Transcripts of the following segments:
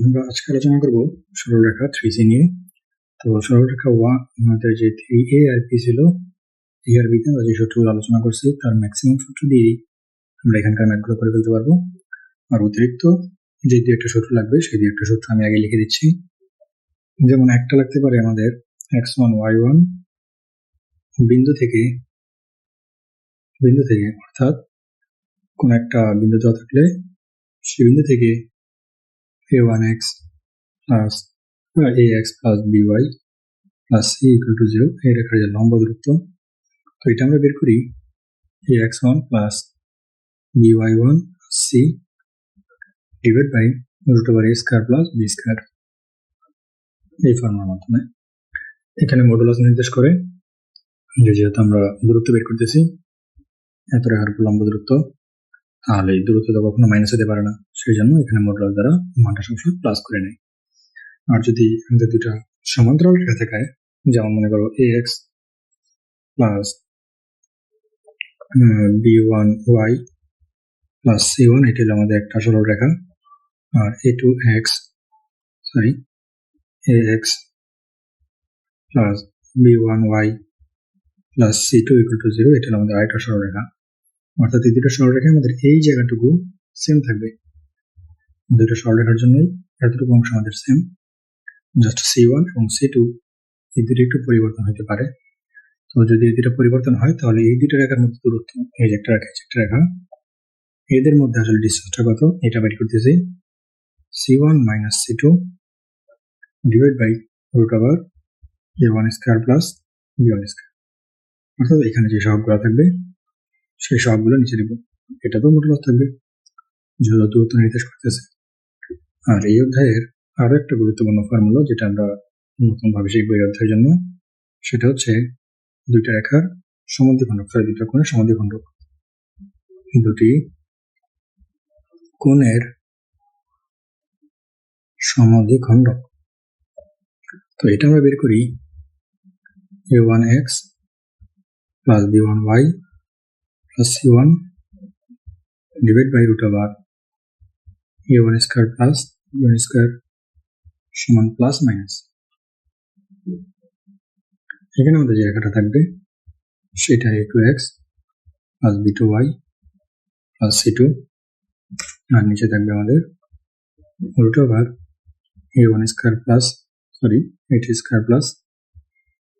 আমরা আজকে আলোচনা করব সরলরেখা 3C নিয়ে। তো সরলরেখা 1 আমাদের যে 3A আর B ছিল, A আর B তে আমরা যে সূত্রগুলো আলোচনা করছি তার ম্যাক্সিমাম সূত্র দিয়ে আমরা এখানকার ম্যাথগুলো করে ফেলতে পারবো। আর অতিরিক্ত যে দু একটা সূত্র লাগবে সেই দু একটা সূত্র আমি আগে লিখে দিচ্ছি। যেমন একটা লাগতে পারে আমাদের x1 y1 বিন্দু থেকে অর্থাৎ কোন একটা বিন্দু দেওয়া থাকলে সেই বিন্দু থেকে a1x plus ax plus by plus c equal to 0 এই রেখার যে লম্ব দূরত্ব, তো এটা আমরা বের করি ax1 plus by1 c divided by root over a square plus b square এই ফর্মুলার মাধ্যমে। এখানে মডুলাস নির্দেশ করে যেহেতু আমরা দূরত্ব বের করতেছি এত রেখার লম্ব দূরত্ব, তাহলে এই দূরত্ব তো কখনো মাইনাস হতে পারে না, সেই জন্য এখানে মডুলাস দ্বারা মানটা সবসময় প্লাস করে নেয়। আর যদি আমাদের দুটা সমান্তরাল রেখা থাকে, যেমন মনে করো ax plus b1y plus c1, এটি হলো আমাদের একটা সরল রেখা। আর ax plus b1y plus c2 equal to 0, এটা হলো আমাদের আরেকটা সরল রেখা। অর্থাৎ এই দুটো সরল রেখা আমাদের এই জায়গাটুকু সেম থাকবে, দুটো সরল রেখার জন্যই এতটুকু অংশ আমাদের সেম। জাস্ট c1 এবং c2 এই দুটো একটু পরিবর্তন হতে পারে। তো যদি এই দুটো পরিবর্তন হয় তাহলে এই দুটো রেখার মধ্যে দূরত্ব, এই যে একটা রেখা, এদের মধ্যে আসলে ডিস্টেন্সটা কত এটা বের করতেছি, c1 minus c2 divide by root over a1 square plus b1 square. অর্থাৎ এখানে যে সহগগুলো থাকবে সেই সহগগুলো নিচে দেব, এটা তো মডুলাস থাকবে যেহেতু দূরত্ব নির্দেশ করতেছে। আর এই অধ্যায়ের আরো একটা গুরুত্বপূর্ণ ফর্মুলা যেটা আমরা নতুন ভাবে শিখবো এই অধ্যায়ের জন্য, সেটা হচ্ছে দুইটা রেখার সমদ্বিখণ্ডক, দুইটা কোণের সমদ্বিখণ্ডক, দুটি কোণের সমদ্বিখণ্ডক। তো এটা আমরা বের করি a1x plus b1y plus c1 divided by root over a1 square plus b1 square সমান প্লাস মাইনাস। এখানে আমাদের যে রেখাটা থাকবে সেটা a2x plus b2y plus c2, আর নিচে থাকবে আমাদের root over a1 square plus a2 square plus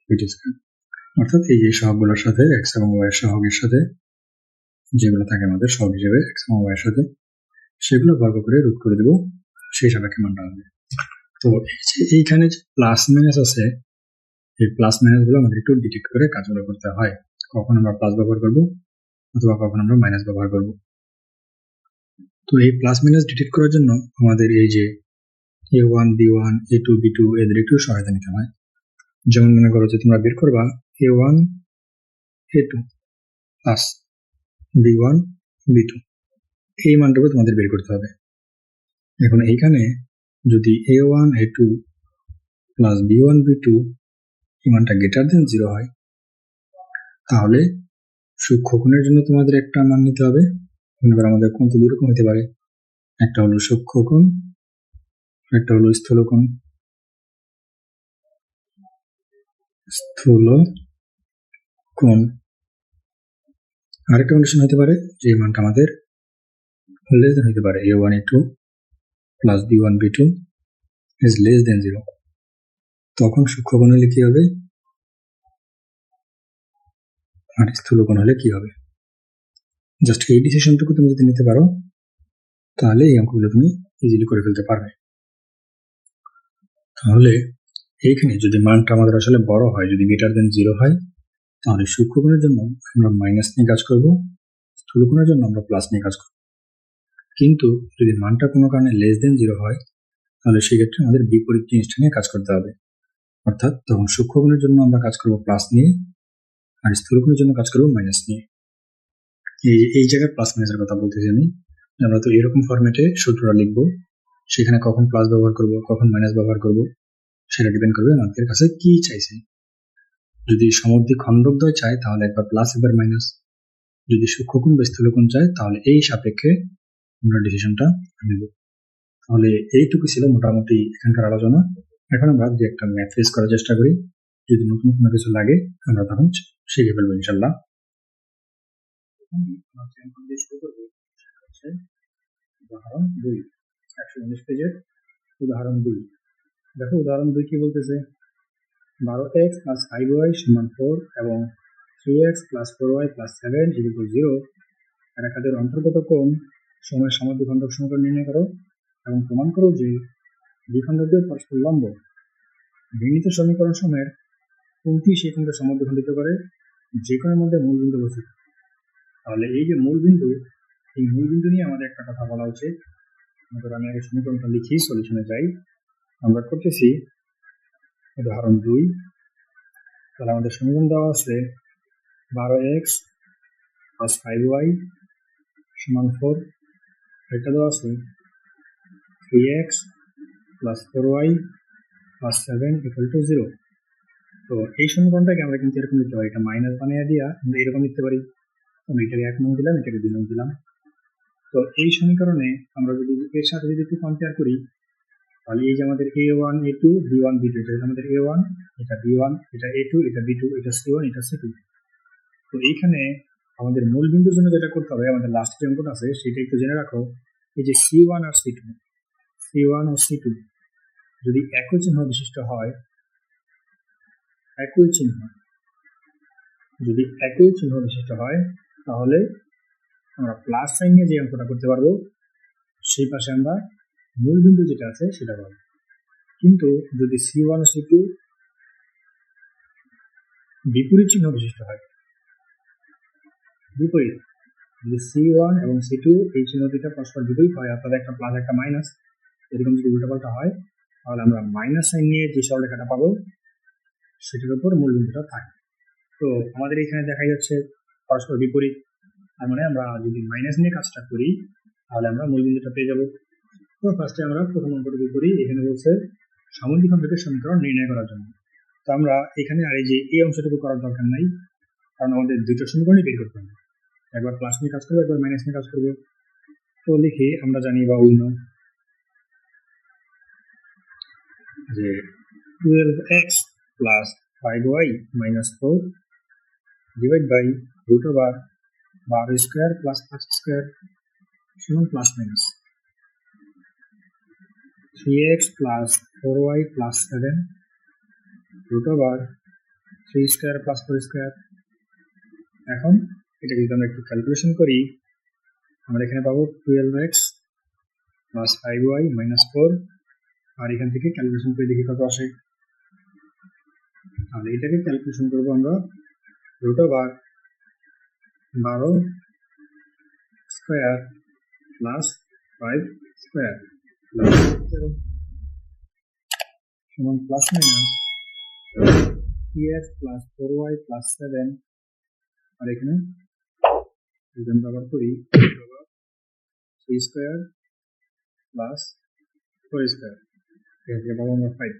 b2 square। অর্থাৎ এই যে সহগগুলোর সাথে x এবং y এর সহগের সাথে যেগুলো থাকে আমাদের সহগ হিসেবে x এবং y এর সাথে, সেগুলো বর্গ করে রুট করে দেবো, সেই সাপেক্ষে মানটা হবে। তো এইখানে যে প্লাস মাইনাস আছে, এই প্লাস মাইনাস গুলো আমাদের একটু ডিটেক্ট করে কাজগুলো করতে হয়, কখন আমরা প্লাস ব্যবহার করবো অথবা কখন আমরা মাইনাস ব্যবহার করবো। তো এই প্লাস মাইনাস ডিটেক্ট করার জন্য আমাদের এই যে a1 b1 a2 b2 এদের একটু সহায়তা নিতে হয়। যেমন মনে করো যে তোমরা বের করবা a1 a2 plus b1 b2, এই মানটুকু তোমাদের বের করতে হবে। এখন এইখানে যদি a1 a2 plus b1 b2 এই মানটা গ্রেটার দেন 0 হয়, তাহলে সূক্ষ্মকোণের জন্য তোমাদের একটা মান নিতে হবে। মনে করো আমাদের কোণ তো দুই রকম হতে পারে, একটা হলো সূক্ষ্মকোণ, একটা হলো স্থূলকোণ। আরেকটা কন্ডিশন হতে পারে যে মানটা আমাদের লেস দেন হতে পারে a1 a2 plus b1 b2 is less than 0, তখন সূক্ষ্মকোণ হলে কি হবে আর স্থূলকোণ হলে কি হবে। জাস্ট এই ডিসিশনটুকু তুমি যদি নিতে পারো তাহলে এই অঙ্কগুলো তুমি ইজিলি করে ফেলতে পারবে। তাহলে এইখানে যদি মানটা আমাদের আসলে বড় হয়, যদি গ্রেটার দেন 0 হয়, তাহলে সূক্ষ্মকোণের জন্য আমরা মাইনাস নিয়ে কাজ করব, স্থূলকোণের জন্য আমরা প্লাস নিয়ে কাজ করব। কিন্তু যদি মানটা কোনো কারণে লেস দেন 0 হয়, তাহলে সেক্ষেত্রে আমাদের বিপরীত জিনিসটা নিয়ে কাজ করতে হবে। অর্থাৎ তখন সূক্ষ্মকোণের জন্য আমরা কাজ করব প্লাস নিয়ে, আর স্থূলকোণের জন্য কাজ করব মাইনাস নিয়ে। এই জায়গায় প্লাস মাইনাসের কথা বলতেছি আমি। আমরা তো এরকম ফরম্যাটে সূত্রটা লিখবো, সেখানে কখন প্লাস ব্যবহার করব কখন মাইনাস ব্যবহার করব সেটা ডিপেন্ড করবে আমাদের কাছে কি চাইছে। যদি সমদ্বিখণ্ডক দ্বয় চায় তাহলে একবার প্লাস একবার মাইনাস, যদি সূক্ষ্মকোণ বা স্থূলকোণ চায় তাহলে এই সাপেক্ষে আমরা ডিসিশনটা নেব। তাহলে এইটুকু ছিল মোটামুটি এখানকার আলোচনা। এখন আমরা যে একটা ম্যাথ ফেস করার চেষ্টা করি, যদি নতুন কোনো কিছু লাগে আমরা তখন শিখে ফেলবো ইনশাল্লাহ। উদাহরণ 2, 119 পেজের উদাহরণ 2। দেখো উদাহরণ 2 কি বলতেছে, 12x + 5y = 4 এবং 3x + 4y + 7 = 0 রেখাদের অন্তর্গত কোণ সময়ের সমদ্বিখণ্ডক সমীকরণ নির্ণয় করো এবং প্রমাণ করো যে দ্বিখণ্ডকদের পরস্পর লম্ব। বিনীত সমীকরণ সময়ের কোনটি সেই কোণকে সমদ্বিখণ্ডিত করে, যে কোণের মধ্যে মূলবিন্দু অবস্থিত। তাহলে এই যে মূলবিন্দু, এই মূলবিন্দু নিয়ে আমাদের একটা কথা বলা উচিত। আমি আগে সমীকরণটা লিখি, সলিউশনে যাই। আমরা করতেছি উদাহরণ 2। তাহলে আমাদের সমীকরণ দেওয়া আছে 12x + 5y = 4, এটা দেওয়া আছে 3x + 4y + 7 = 0। তো এই সমীকরণটাকে আমরা কিন্তু এরকম লিখতে পারি, এটা মাইনাস বানিয়ে দিয়া আমরা এরকম লিখতে পারি। আমি এটাকে 1 নং দিলাম, এটাকে 2 নং দিলাম। তো এই সমীকরণে আমরা যদি এর সাথে যদি একটু কম্পেয়ার করি, তাহলে এই যে আমাদের a1 a2 b1 b2, এটা আমাদের a1, এটা b1, এটা a2, এটা b2, এটা c1, এটা c2। তো এইখানে আমাদের মূল বিন্দুর জন্য যেটা করতে হবে, আমাদের লাস্ট যে অঙ্কটা আছে সেটা একটু জেনে রাখো। এই যে c1 আর c1 ও c2 যদি একই চিহ্ন বিশিষ্ট হয়, যদি একই চিহ্ন বিশিষ্ট হয়, তাহলে আমরা প্লাস সাইন নিয়ে যে অঙ্কটা করতে পারবো, সেই পাশে আমরা মূল বিন্দু যেটা আছে সেটা পাবো। কিন্তু যদি c1 ও c2 বিপরীত চিহ্ন বিশিষ্ট হয়, বিপরীত, যদি c1 এবং c2 এই চিহ্ন দুইটা পরস্পর বিপরীত হয়, অর্থাৎ একটা প্লাস একটা মাইনাস, এরকম যদি উল্টাপাল্টা হয়, তাহলে আমরা মাইনাস সাইন নিয়ে যে সরলরেখাটা পাবো সেটার উপর মূল বিন্দুটা থাকে। তো আমাদের এখানে দেখা যাচ্ছে পরস্পর বিপরীত, তার মানে আমরা যদি মাইনাস নিয়ে কাজটা করি তাহলে আমরা মূল বিন্দুটা পেয়ে যাবো। তো ফার্স্টে আমরা প্রথম অঙ্কটুকু করি। এখানে বলছে সমদ্বিখণ্ডকের সমীকরণ নির্ণয় করার জন্য। তো আমরা এখানে আর এই যে এই অংশটুকু করার দরকার নাই, কারণ আমাদের দুটো সমীকরণই বের করতে হবে, একবার প্লাস নিয়ে কাজ করবো, একবার মাইনাস নিয়ে কাজ করবো। তো লিখি, আমরা জানি বা উই নো যে 12x + 5y - 4 ডিভাইড বাই √12² + 5² সমান প্লাস মাইনাস 3x + 4y + 7 √3² + 4²। এখন এটাকে যদি আমরা একটু ক্যালকুলেশন করি, আমরা এখানে পাবো 12x + 5y - 4, আর এখান থেকে ক্যালকুলেশন করে দেখি কত আসে। তাহলে এটাকে ক্যালকুলেশন করবো আমরা √12² + 5² সমান প্লাস মাইনাস 3x + 4y + 7, আর এখানে যদি আমরা ব্যবহার করি 3² + 4², এখান থেকে পাবো আমরা 5।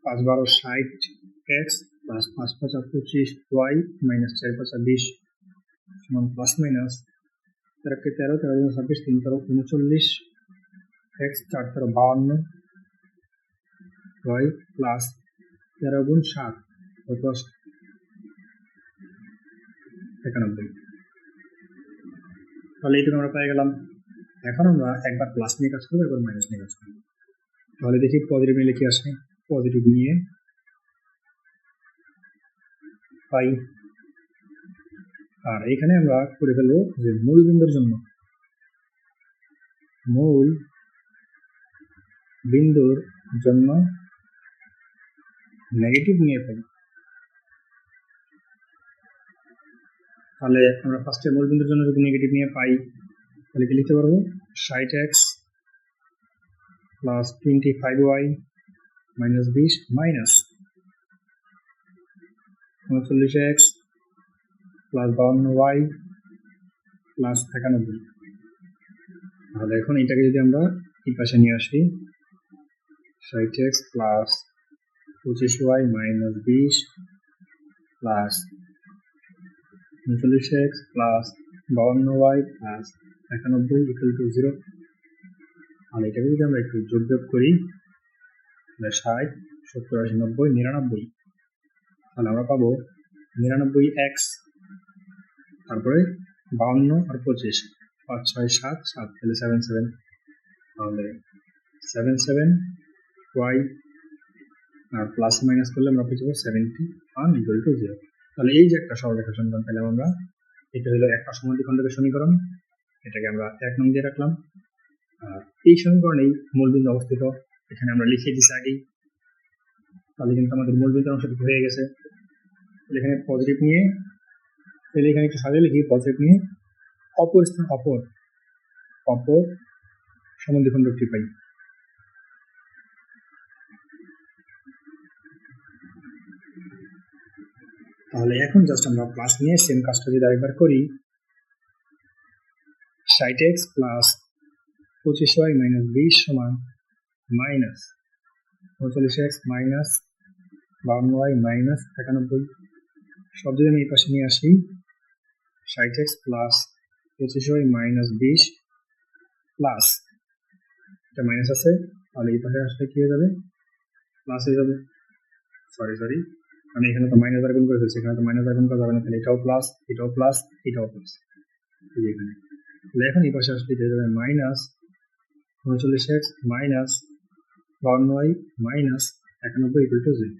5 12 60x + 5 5 25y - 4 5 20 সমান প্লাস মাইনাস 13 কে 13, 13 × 26, 3 13 39, x 4 13 52, y প্লাস 13 × 7 কত আসে 91। তাহলে এইটুকু আমরা পেয়ে গেলাম। এখন আমরা একবার প্লাস নিয়ে কাজ করবো, একবার মাইনাস নিয়ে কাজ করবো। তাহলে দেখি পজিটিভ নিলে কি আসে, পজিটিভ নিয়ে পাই। আর এখানে আমরা করে ফেলবো যে মূল বিন্দুর জন্য নেগেটিভ নিয়ে ফেলব। তাহলে আমরা ফার্স্টে মূল বিন্দুর জন্য যদি নেগেটিভ নিয়ে পাই, তাহলে কি লিখতে পারবো 60x + 25y - 20 minus 39x + 52y + 91। তাহলে এখন এটাকে যদি আমরা এই পাশে নিয়ে আসি, 60x + 25y - 20 + 39x + 52y + 91 = 0। তাহলে এটাকে যদি আমরা একটু যোগ করি 60, 70, 80, 90, 99, তাহলে আমরা পাবো 99x, তারপরে 52 আর 25, 5, 6, 7, 7, তাহলে 77, তাহলে 77y আর প্লাস মাইনাস করলে আমরা পেয়ে যাবো 71 ইকুয়াল টু 0। তাহলে এই যে একটা সরলরেখা সমীকরণ পেলাম আমরা, এটা হলো একটা সমদ্বিখণ্ডকের সমীকরণ, এটাকে আমরা 1 নং দিয়ে রাখলাম। আর এই সমীকরণেই মূলবিন্দু অবস্থিত, এখানে আমরা লিখে দিচ্ছি আগেই, তাহলে কিন্তু আমাদের মূলবিন্দুর অংশটুকু হয়ে গেছে। এখানে পজিটিভ নিয়ে, তাহলে এখানে একটু সাজিয়ে লিখি, পজিটিভ নিয়ে অপর স্থান অপর সমদ্বিখণ্ডকটি পাই। তাহলে এখন জাস্ট আমরা প্লাস নিয়ে সেম কাজটা যদি আরেকবার করি, 60x প্লাস 25y মাইনাস 20 সমান minus 39x minus 52y minus 91। সব যদি আমি এই পাশে নিয়ে আসি, 60x plus 25y minus 20 plus, এটা মাইনাস আছে, তাহলে এই পাশে আসলে কি হয়ে যাবে, প্লাস হয়ে যাবে। সরি আমি এখানে তো মাইনাস দ্বারা গুণ করে ফেলছি, এখানে তো মাইনাস দ্বারা গুণ করা যাবে না, তাহলে এটাও প্লাস, এটাও প্লাস, এটাও প্লাস, এখানে তাহলে এখন এই পাশে আসলে হয়ে যাবে minus 39x minus 52y minus 91 equal to 0।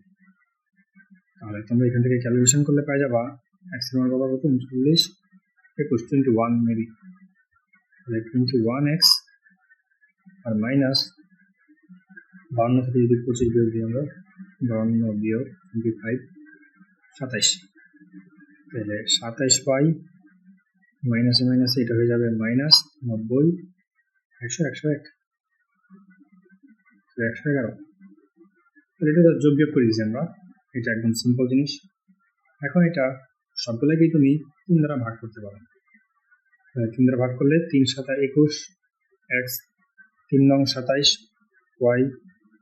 তাহলে তোমরা এখান থেকে ক্যালকুলেশন করলে পাই যাবা x এর মান পাবো কত, 39 21 21 মেবি, তাহলে 21x আর মাইনাস 52 থেকে যদি 25 বিয়োগ দিই আমরা, 52 বিয়োগ 25 27, তাহলে 27y মাইনাসে মাইনাসে এটা হয়ে যাবে মাইনাস 90, 100, 111, তাহলে এটা যোগ বিয়োগ করে দিয়েছি আমরা, এটা একদম সিম্পল জিনিস। এখন এটা সবগুলোকেই তুমি 3 দ্বারা ভাগ করতে পারো, 3 দ্বারা ভাগ করলে 3 7 21 x, 3 নং 27 y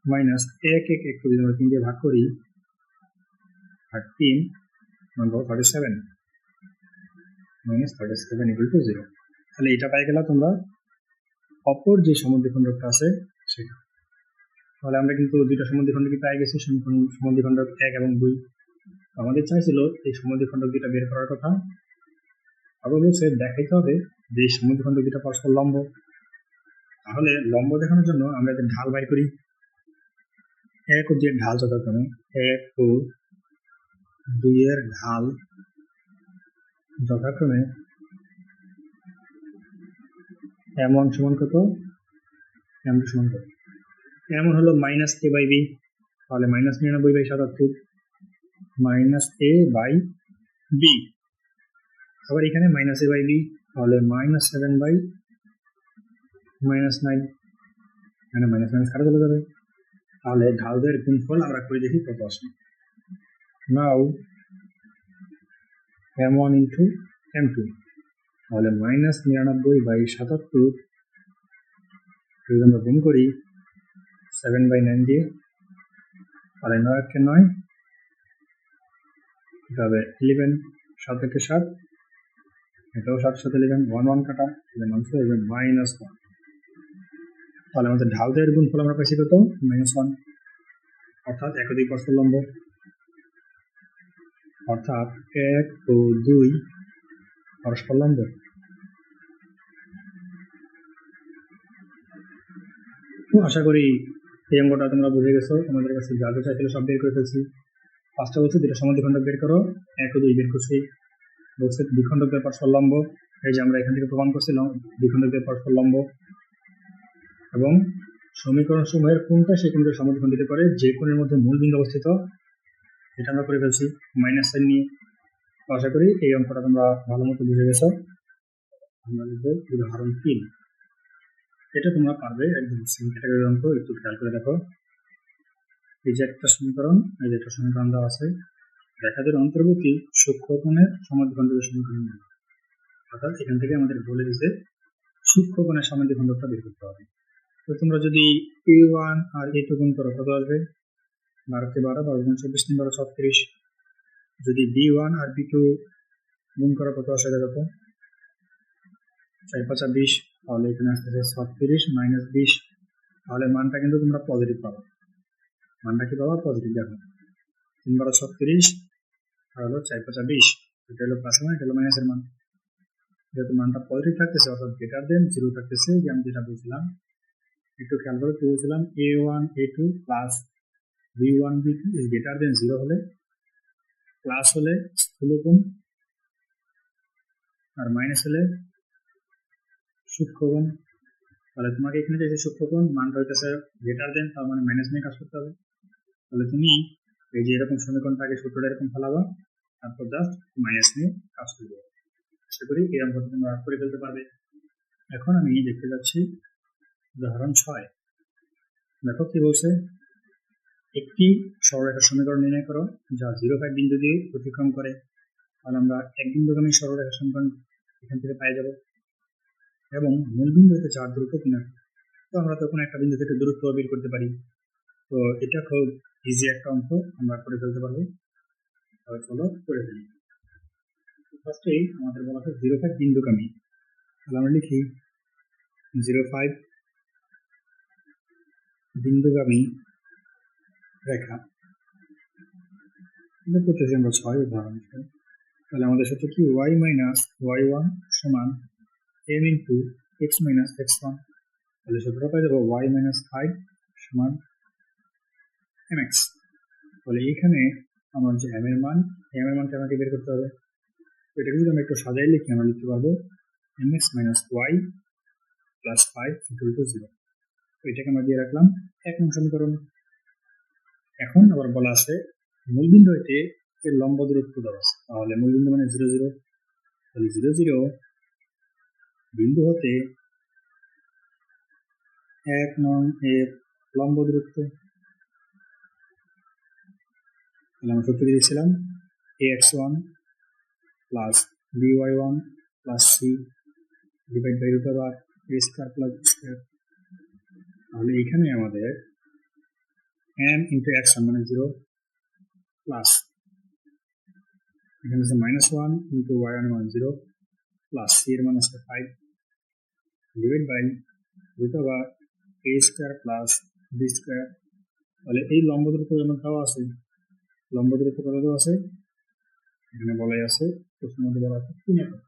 মাইনাস 1 1 1 যদি আমরা 3 দিয়ে ভাগ করি, আর 3 মান পাবো 37 মাইনাস 37 ইকুয়াল টু 0। তাহলে এটা পাই গেলা তোমরা অপর যে সমদ্বিখণ্ডকটা আছে সেটা। তাহলে আমরা কিন্তু দুইটা সমদ্বিখণ্ডকই পেয়ে গেছি, সমদ্বিখণ্ডক 1 এবং 2। আমাদের চাইছিল এই সমদ্বিখণ্ডক দুইটা বের করার কথা, আবার বলছে দেখাইতে হবে যে এই সমদ্বিখণ্ডক দুইটা পরস্পর লম্ব। তাহলে লম্ব দেখানোর জন্য আমরা এদের ঢাল বাইর করি, 1 ও 2 এর ঢাল যথাক্রমে 1 ও 2 এর ঢাল যথাক্রমে m1 সমান কত, m2 সমান কত। m1 হলো মাইনাস a বাই b, তাহলে minus 99/77 minus a by b, আবার এখানে মাইনাস a বাই b, তাহলে মাইনাস 7 বাই মাইনাস 9, এখানে মাইনাস মাইনাস কাটা চলে যাবে। তাহলে ঢালদের গুণফল আমরা করে দেখি কত আসে। নাও m1 ইন্টু m2, তাহলে মাইনাস 99/77 যদি আমরা গুণ করি 7/9 দিয়ে, তাহলে 9 × 9, এটা হবে 11, 7 × 7, এটাও 7 7 11, 1 1 কাটা, তাহলে মানসে হবে -1। তাহলে আমাদের ঢালদের গুণফল আমরা পাইছি কত, -1, অর্থাৎ 1 ও 2 পরস্পর লম্ব, অর্থাৎ 1 ও 2 পরস্পর লম্ব। আশা করি এই অঙ্কটা তোমরা বুঝে গেছো, তোমাদের কাছে যা যা চাইছিল সব বের করে ফেলছি। ফার্স্টে বলছে দুটো সমদ্বিখণ্ডক বের করো, 1 ও 2 বের করছি, বলছে দ্বিখণ্ডকদের পরস্পর লম্ব, এই যে আমরা এখান থেকে প্রমাণ করছিলাম দ্বিখণ্ডকদের পরস্পর লম্ব, এবং সমীকরণ সমূহের কোনটা সেই কোনটা সমদ্বিখণ্ডিত করে, যে কোণের মধ্যে মূল বিন্দু অবস্থিত, এটা আমরা করে ফেলছি মাইনাস সাইন নিয়ে। আশা করি এই অঙ্কটা তোমরা ভালো মতো বুঝে গেছো। আমরা লিখবো উদাহরণ 3, এটা তোমরা পারবে একদম সেম ক্যাটাগরির অঙ্ক, একটু খেয়াল করে দেখো। এই যে একটা সমীকরণ, এই যে একটা সমীকরণ দেওয়া আছে, রেখাদের অন্তর্বর্তী সূক্ষ্মকোণের সমদ্বিখণ্ডকের সমীকরণ, অর্থাৎ এখান থেকে আমাদের বলে দিচ্ছে সূক্ষ্মকোণের সমদ্বিখণ্ডকটা বের করতে হবে। তো তোমরা যদি a1 আর a2 গুণ করো কত আসবে, 12 কে 12, 12 গুণ 24, 3 12 36। যদি b1 আর b2 গুণ করো কত আসে দেখো, 4 5 20, তাহলে এখানে আসতেছে 36 - 20 তাহলে মানটা কিন্তু তোমরা পজিটিভ পাবা। মানটা কি পাবা? পজিটিভ। দেখো 3×36 আর হলো 4×5 এটা হলো প্লাস মান, এটা হলো মাইনাসের মান। যেহেতু মানটা পজিটিভ থাকতেছে অর্থাৎ গ্রেটার দেন 0 থাকতেছে, যে আমি যেটা বলছিলাম একটু খেয়াল করে, কি বলছিলাম, a1 a2 plus b1 b2 is greater than 0 হলে, প্লাস হলে স্থূলকোণ আর মাইনাস হলে সূক্ষ্মকোণ। তাহলে তোমাকে এখানে যে সূক্ষ্মকোণ মানটা হইতেছে গ্রেটার দেন, তার মানে মাইনাস নিয়ে কাজ করতে হবে। তাহলে তুমি এই যে এরকম সমীকরণটাকে সূত্রটা এরকম ফেলাবা, তারপর জাস্ট মাইনাস নিয়ে কাজ করবে। আশা করি এই অঙ্কটা তোমরা করে ফেলতে পারবে। এখন আমি দেখতে যাচ্ছি উদাহরণ 6। দেখো কি বলছে, একটি সরলরেখার সমীকরণ নির্ণয় করো যা 0, 5 বিন্দু দিয়ে অতিক্রম করে। তাহলে আমরা এক বিন্দুগামী সরলরেখার সমীকরণ এখান থেকে পেয়ে যাব, এবং মূল বিন্দু হতে চার দূরত্ব 3। তো আমরা তখন একটা বিন্দু থেকে দূরত্ব বের করতে পারি। তো এটা খুব ইজি একটা অঙ্ক, আমরা করে ফেলতে পারবো। তাহলে চলো করে ফেলি। ফার্স্টেই আমাদের বলা হয় 0, 5 বিন্দুগামী। তাহলে আমরা লিখি 0, 5 বিন্দুগামী রেখা। করতেছি আমরা 6 উদাহরণ। তাহলে আমাদের সাথে কি y মাইনাস y1 সমান m into x minus x1। তাহলে সূত্রটা পাই যাবো y মাইনাস 5 সমান mx। তাহলে এইখানে আমার যে m এর মানটা আমাকে বের করতে হবে। তো এটাকে যদি আমরা একটু সাজাই লিখি, আমরা লিখতে পারবো mx minus y plus 5 equal to 0। তো এটাকে আমরা দিয়ে রাখলাম 1 নং সমীকরণ। এখন আবার বলা আছে মূলবিন্দু হইতে এর লম্ব দূরত্ব দেওয়া আছে। তাহলে মূলবিন্দু মানে 0, 0। তাহলে 0, 0 বিন্দু হতে 1 নং এর লম্ব দূরত্ব। তাহলে আমরা সূত্র দিয়েছিলাম ax1 plus by1 plus c divide by root over a square plus b square. তাহলে এখানে আমাদের m ইন্টু x মানে 0 প্লাস এখানে আছে -1 ইন্টু y1 মান 0 প্লাস c এর মান আছে 5 divide by root over a square plus b square. তাহলে এই লম্ব দূরত্ব যেমন দেওয়া আছে, লম্ব দূরত্ব কত দেওয়া আছে এখানে বলাই আছে, প্রশ্নের মধ্যে বলা আছে 3 একক।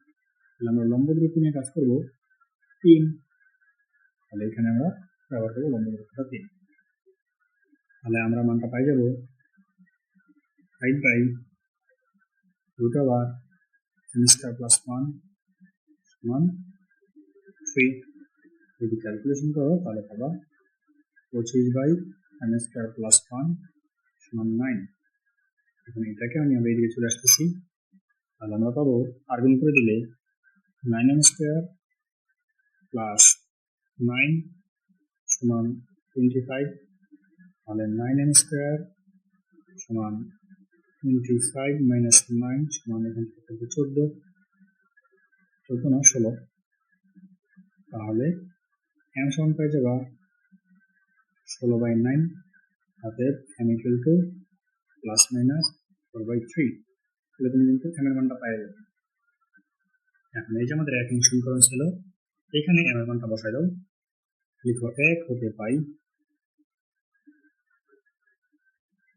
তাহলে আমরা লম্ব দূরত্ব নিয়ে কাজ করব 3। তাহলে এখানে আমরা ব্যবহার করবো লম্ব দূরত্বটা 3। তাহলে আমরা মানটা পাই যাব 5 by root over m square plus 1 সমান 3। যদি ক্যালকুলেশন করো তাহলে পাবা 25 বাই m স্কয়ার প্লাস 1 সমান 9। এখন এটাকে আমরা এদিকে চলে আসতেছি। তাহলে আমরা পাবো আর গুণ করে দিলে 9m স্কয়ার প্লাস 9 সমান 25। তাহলে 9m স্কয়ার সমান 25 মাইনাস 9 সমান এখান থেকে 14 না 16। তাহলে m সমান পেয়ে যাবা 16/9 অতএব m equal to plus minus 4/3। তাহলে তুমি কিন্তু m এর মানটা পেয়ে যাবে। এখন এই যে আমাদের এক নং সমীকরণ ছিল, এখানে m এর মানটা বসাই দাও। লিখো 1 হতে পাই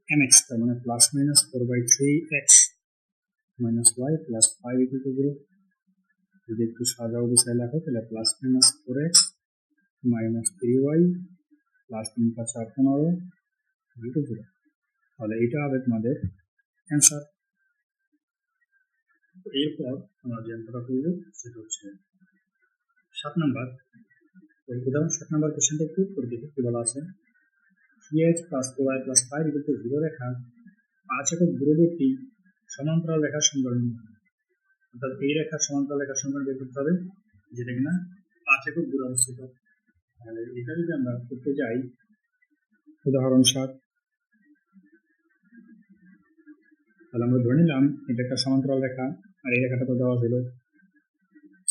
mx, তার মানে plus minus 4/3x minus y plus 5 equal to 0। যদি একটু সাজাও বিষয় লেখো তাহলে plus minus 4x minus 3y plus 3×4 = 0। তাহলে এটা হবে তোমাদের অ্যান্সার। এরপর আমরা যে অঙ্কটা করব সেটা হচ্ছে 7 নাম্বার। উদাহরণ 7 নাম্বার কোশ্চেনটা একটু করে দেখি কি বলা আছে। 3x প্লাস 4y প্লাস 5 = 0 রেখা 5 একক দূরবর্তী সমান্তরাল রেখার সমীকরণ। অর্থাৎ এই রেখার সমান্তরাল রেখার সমীকরণ বের করতে হবে যেটা কিনা 5 একক দূরে অবস্থিত। তাহলে এটা যদি আমরা করতে যাই উদাহরণ 7, তাহলে আমরা ধরে নিলাম এটা একটা সমান্তরাল রেখা আর এই রেখাটা তো দেওয়া ছিল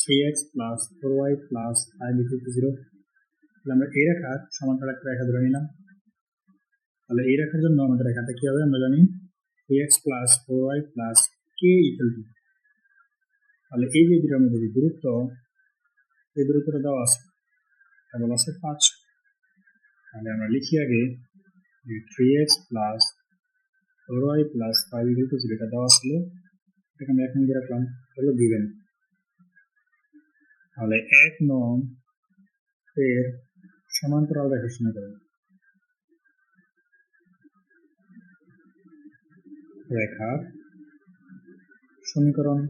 3x প্লাস 4y প্লাস 5 = 0। তাহলে আমরা এই রেখার সমান্তরাল একটা রেখা ধরে নিলাম। তাহলে এই রেখার জন্য আমাদের রেখাটা কি হবে আমরা জানি 3x plus 4y plus k = 2। তাহলে এই যে দুটোর মধ্যে দূরত্ব, এই দূরত্বটা দেওয়া আছে, এটা বলা আছে 5। তাহলে আমরা লিখি আগে 3x plus 4y plus 5 equal to 0 এটা দেওয়া ছিল, এখানে আমরা 1 নং দিয়ে রাখলাম, হলো গিভেন। তাহলে 1 নং এর সমান্তরাল রেখার সমীকরণ, রেখার সমীকরণ।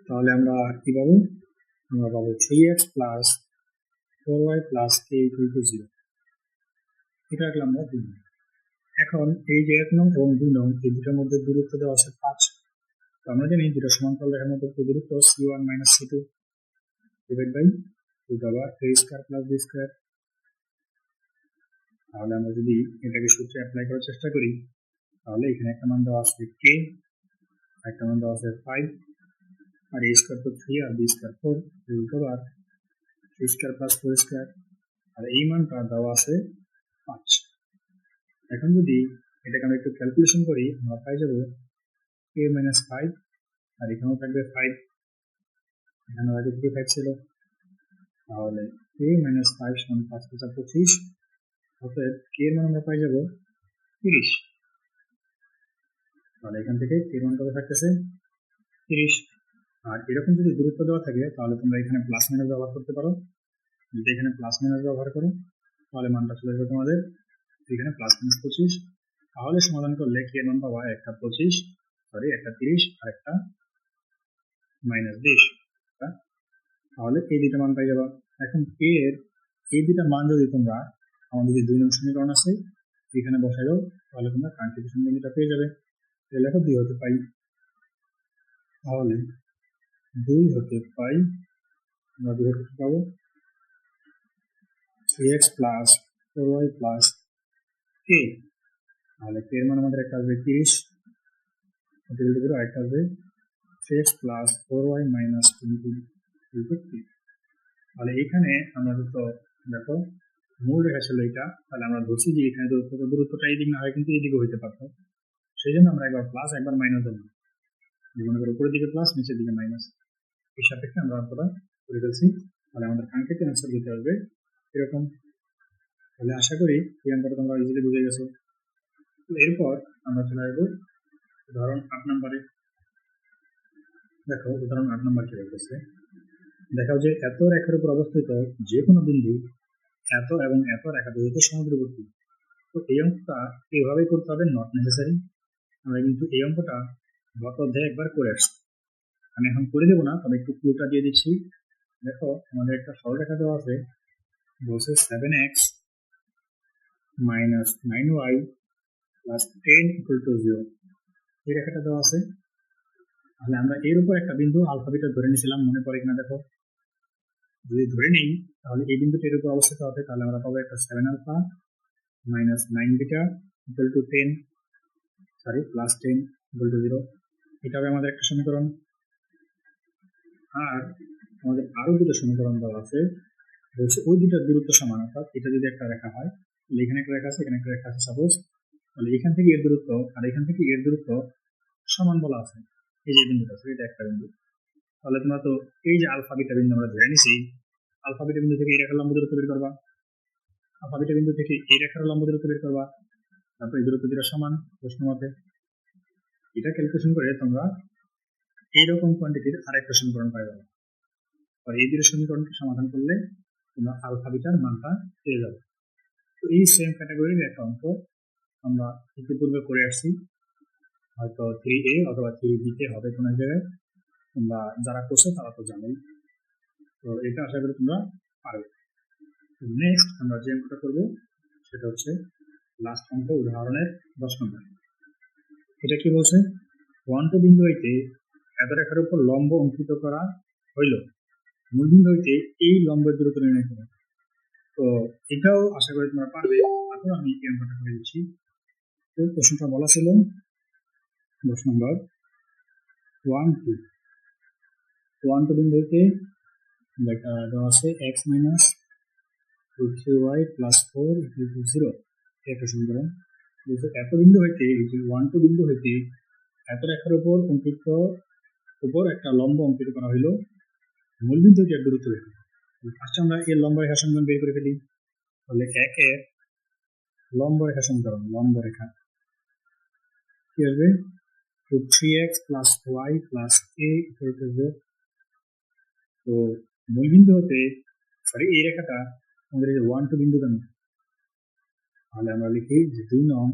তাহলে আমরা কি পাবো? আমরা পাবো 3x plus 4y plus k equal to 0। এটা রাখলাম আমরা 2 নং। এখন এই যে 1 নং এবং 2 নং এই দুটোর মধ্যে দূরত্ব দেওয়া আছে 5। তো আমরা জানি দুটো সমান্তরাল রেখার মধ্যে দূরত্ব c1 minus c2 divide by root over a square plus b square. তাহলে আমরা যদি এটাকে সূত্রে অ্যাপ্লাই করার চেষ্টা করি, তাহলে এখানে একটা মান দেওয়া আছে k, একটা মান দেওয়া আছে 5, আর a স্কয়ার তো 3 আর b square 4 root over a square plus 4 square, আর এই মানটা দেওয়া আছে 5। এখন যদি এটাকে আমরা একটু ক্যালকুলেশন করি, আমরা পাই যাব k মাইনাস 5, আর এখানেও থাকবে 5, এখানে আগে থেকে 5 ছিল। তাহলে k মাইনাস 5 সমান 5 × 25, অতএব k এর মান আমরা পাই যাব 30। তাহলে এখান থেকে k এর মান কত থাকতেছে? 30। আর এরকম যদি দূরত্ব দেওয়া থাকে তাহলে তোমরা এখানে প্লাস মাইনাস ব্যবহার করতে পারো। যদি এখানে প্লাস মাইনাস ব্যবহার করো তাহলে মানটা চলে যাবে তোমাদের এখানে প্লাস মাইনাস 25। তাহলে সমাধান করলে k এর মান পাওয়া একটা 25, সরি একটা 30 আর একটা মাইনাস 20। তাহলে এই দুইটা মান পাই যাবা। এখন k এর এই দুইটা মান যদি তোমরা আমাদের যে 2 নং সমীকরণ আছে এখানে বসাই দাও, তাহলে তোমরা কাঙ্ক্ষিত সমীকরণটা পেয়ে যাবে। লেখো 2 হতে পাই, তাহলে 2 হতে পাই আমরা 2 হতে পাবো 3x plus 4y plus k। তাহলে k এর মান আমাদের একটা আসবে 30, আর একটা আসবে 3x plus 4y minus 20 equal to 3। তাহলে এখানে আমরা তো দেখো মূল রেখা ছিল এটা, তাহলে আমরা ধরছি যে এখানে দূরত্বটা এই দিক না হয় কিন্তু এই দিকে হইতে পারতো, সেই জন্য আমরা একবার প্লাস একবার মাইনাস দেবো। মনে করো উপরের দিকে প্লাস নিচের দিকে মাইনাস, এই সাপেক্ষে আমরা অঙ্কটা করে ফেলছি। তাহলে আমাদের কাঙ্ক্ষিত অ্যান্সার দিতে হবে এরকম। তাহলে আশা করি এই অঙ্কটা তোমরা ইজিলি বুঝে গেছো। তো এরপর আমরা চলে আসবো উদাহরণ 8 নম্বরে। দেখো উদাহরণ 8 নম্বর কি বলতেছে, দেখাও যে এত রেখার উপর অবস্থিত যে কোনো বিন্দু এত এবং এত রেখা দুটো সমুদ্রবর্তী। তো এই অঙ্কটা এইভাবেই করতে হবে, নট নেসেসারি। আমরা কিন্তু এই অঙ্কটা গত অধ্যায়ে একবার করে আসছি, আমি এখন করে দেবো না, তবে একটু ক্লুটা দিয়ে দিচ্ছি। দেখো আমাদের একটা সরলরেখা দেওয়া আছে, বলছে 7x minus 9y plus 10 equal to 0, এই রেখাটা দেওয়া আছে। তাহলে আমরা এর উপর একটা বিন্দু আলফা বিটা ধরে নিয়েছিলাম, মনে পড়ে কিনা দেখো। যদি ধরে নেই তাহলে এই বিন্দুটা এর উপর অবস্থিত হবে, তাহলে আমরা পাবো একটা 7 alpha minus 9 beta equal to 10, sorry plus 10 equal to 0। এটা হবে আমাদের একটা সমীকরণ। আর আমাদের আরো দুটো সমীকরণ দেওয়া আছে, বলছে ওই দুটার দূরত্ব সমান, অর্থাৎ এটা যদি একটা রেখা হয় তাহলে এখানে একটা রেখা আছে, এখানে একটা রেখা আছে সাপোজ, তাহলে এখান থেকে এর দূরত্ব আর এখান থেকে এর দূরত্ব সমান বলা আছে। এই যে বিন্দুটা আছে এটা একটা বিন্দু, তাহলে তোমরা তো এই যে আলফা বিটা বিন্দু আমরা ধরে নিছি, আলফা বিটা বিন্দু থেকে এই রেখার লম্ব দূরত্ব বের করবা, আলফা বিটা বিন্দু থেকে এই রেখার লম্ব দূরত্ব বের করবা, তারপর এই দূরত্ব দুটো সমান প্রশ্ন মতে। এটা ক্যালকুলেশন করে তোমরা এইরকম কোয়ান্টিটির আরেকটা সমীকরণ পাই যাবে। আর এই দুটো সমীকরণকে সমাধান করলে তোমরা আলফা বিটার মানটা পেয়ে যাবে। তো এই সেম ক্যাটাগরির একটা অঙ্ক আমরা ইতিপূর্বে করে আসছি, হয়তো 3A অথবা 3B তে হবে কোনো এক জায়গায়, তোমরা যারা করছো তারা তো জানোই। তো এটা আশা করি তোমরা পারবে। নেক্সট আমরা যে অঙ্কটা করবো সেটা হচ্ছে লাস্ট অঙ্ক, উদাহরণের 10 নম্বর। এটা কি বলছে, 1 2 বিন্দু হইতে এত রেখার উপর লম্ব অঙ্কিত করা হইল, মূল বিন্দু হইতে এই লম্বের দূরত্ব নির্ণয় করো। তো এটাও আশা করি তোমরা পারবে। এখন আমি এই অঙ্কটা করে দিচ্ছি। তো প্রশ্নটা বলা ছিল 10 নম্বর 1 2 বিন্দু হইতে দেওয়া আছে x minus root 3y plus 4 equal to 0, একটা সমীকরণ। এত বিন্দু হইতে এই যে 1 2 বিন্দু হইতে এত রেখার উপর একটা লম্ব অঙ্কিত করা হইল, মূল বিন্দু হইতে এর দূরত্ব রেখা। ফার্স্ট আমরা এর লম্ব রেখার সমীকরণ বের করে ফেলি। তাহলে 1 এর লম্ব রেখা সমীকরণ, লম্ব রেখা কি আসবে? root 3x plus y plus a equal to 0. তো মূলবিন্দু হতে সরি এই রেখাটা আমাদের এই 1 2 বিন্দুগামী, তাহলে আমরা লিখি যে 2 নং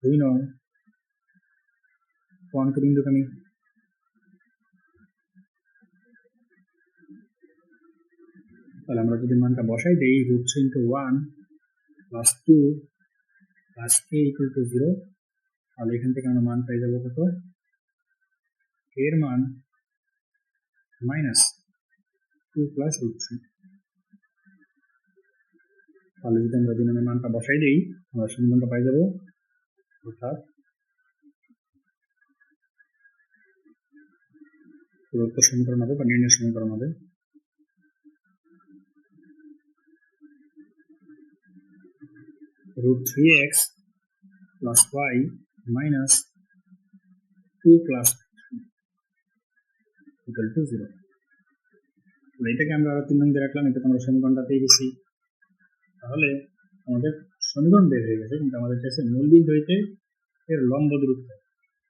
1 2 বিন্দুগামী। তাহলে আমরা যদি মানটা বসাই দেই root 3 into 1 plus 2 plus a equal to 0, তাহলে এখান থেকে আমরা মান পাই যাবো কত? এর মান minus 2 plus root 3। তাহলে যদি আমরা বিনোমের মানটা বসাই দিই আমরা সমীকরণটা পাই যাবো, অর্থাৎ প্রদত্ত সমীকরণ হবে বা নির্ণয় সমীকরণ হবে root 3x plus y minus 2 plus 3 equal to 0। এটাকে আমরা আরো 3 নং দিয়ে রাখলাম, এটা আমরা সমীকরণটা পেয়ে গেছি। তাহলে আমাদের সমীকরণ বের হয়ে গেছে, কিন্তু আমাদের কাছে মূলবিন্দু হইতে এর লম্ব দূরত্ব,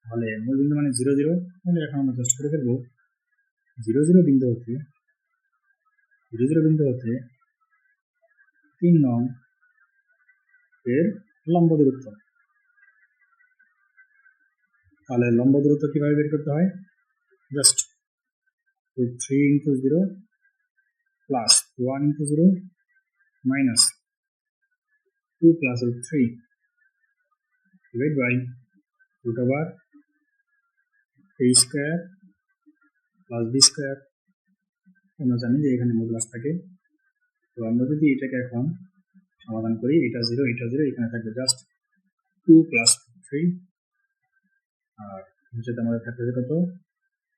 তাহলে মূলবিন্দু মানে 0 0, তাহলে এখন আমরা জাস্ট করে ফেলবো 0 0 বিন্দু হতে 3 নং এর লম্ব দূরত্ব। তাহলে লম্ব দূরত্ব কিভাবে বের করতে হয়? Just root 3 into 0 plus 1 into 0 minus 2 plus root 3 divided by root over a square plus b square। আমরা জানি যে এখানে মডুলাস থাকে, তো আমরা যদি এটাকে এখন সমাধান করি, এটা 0 এটা 0, এখানে থাকবে জাস্ট 2 plus 3, আর নিচে আমাদের থাকবে কত?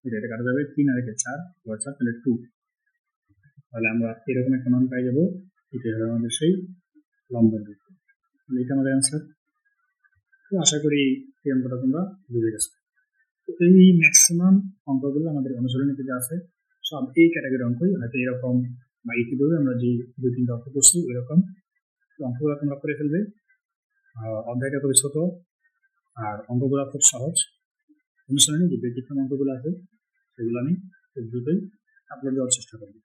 এটা কাটা যাবে 3 আর 1 4, 4 তাহলে 2। তাহলে আমরা এরকম একটা মান পাই যাবো, এটা হবে আমাদের সেই লম্ব দূরত্ব। এটা আমাদের অ্যান্সার। তো আশা করি এই অঙ্কটা তোমরা বুঝে গেছো। তো এই ম্যাক্সিমাম অঙ্কগুলো আমাদের অনুশীলনীতে যা আছে সব এই ক্যাটাগরি অঙ্কই, হয়তো এরকম বা ইতিপূর্বে আমরা যে 2-3টা অঙ্ক করছি ওইরকম অঙ্কগুলো তোমরা করে ফেলবে। অধ্যায়টা খুবই ছোট আর অঙ্কগুলো খুব সহজ। অনুশীলনী যে ব্যতিক্রম অঙ্কগুলো আছে সেগুলো আমি খুব দ্রুতই আপলোড দেওয়ার চেষ্টা করবো।